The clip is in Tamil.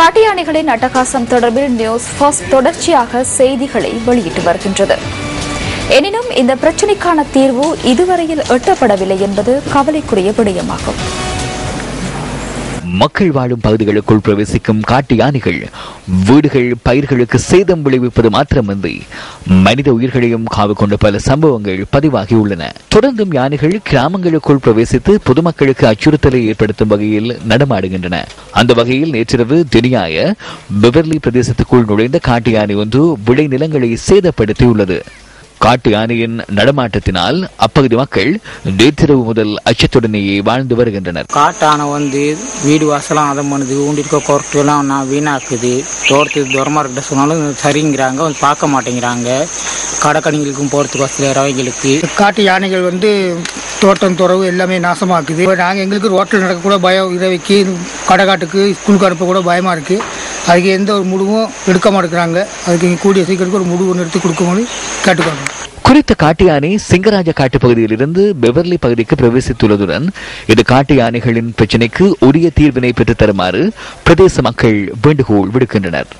காட்டு யானைகளின் அட்டகாசம் தொடர்பில் நியூஸ் ஃபர்ஸ்ட் தொடர்ச்சியாக செய்திகளை வெளியிட்டு வருகின்றது. எனினும் இந்த பிரச்சினைக்கான தீர்வு இதுவரையில் எட்டப்படவில்லை என்பது கவலைக்குரிய விடயமாகும். மக்கள் வாழும் பகுதிகளுக்குள் பிரவேசிக்கும் காட்டு யானைகள் வீடுகள் பயிர்களுக்கு சேதம் விளைவிப்பது மாத்திரமின்றி மனித உயிர்களையும் காவு கொண்ட பல சம்பவங்கள் பதிவாகியுள்ளன. தொடர்ந்தும் யானைகள் கிராமங்களுக்குள் பிரவேசித்து பொதுமக்களுக்கு அச்சுறுத்தலை ஏற்படுத்தும் வகையில் நடமாடுகின்றன. அந்த வகையில் நேற்றிரவு தினியாய பெவர்லி பிரதேசத்துக்குள் நுழைந்த காட்டு யானை ஒன்று விளை நிலங்களை சேதப்படுத்தியுள்ளது. காட்டு யானையின் நடமாட்டத்தினால் அப்பகுதி மக்கள் நேற்றிரவு முதல் அச்சத்துடனேயே வாழ்ந்து வருகின்றனர். காட்டு யானை வீடு வாசலாம் அதம் பண்ணுது, ஊண்டிருக்க கொரட்டெல்லாம் நான் வீணாக்குது. தோட்டத்துக்கு தூரமாக இருக்கிட்ட சொன்னாலும் சரிங்கிறாங்க, பார்க்க மாட்டேங்கிறாங்க. கடற்கணிகளுக்கும் போகிறதுக்கு வசதியாக ரவைகளுக்கு காட்டு யானைகள் தோட்டம் துறவு எல்லாமே நாசமாக்குது. நாங்கள் எங்களுக்கு ரோட்டில் நடக்கக்கூட பயம், இரவைக்கு கடைக்காட்டுக்கு ஸ்கூலுக்கு அனுப்ப கூட பயமாக இருக்குது. அதுக்கு எந்த ஒரு முடிவும் எடுக்க மாட்டேங்கிறாங்க. அதுக்கு கூடிய சீக்கிரத்துக்கு ஒரு முடிவு நிறுத்தி கொடுக்கும்போது கேட்டுக்கோங்க. குறித்த காட்டு யானை சிங்கராஜ காட்டு பகுதியில் இருந்து பெவர்லி பகுதிக்கு பிரவேசித்துள்ளதுடன் இது காட்டு யானைகளின் பிரச்சினைக்கு உரிய தீர்வினை பெற்றுத் தருமாறு பிரதேச மக்கள் வேண்டுகோள் விடுக்கின்றனர்.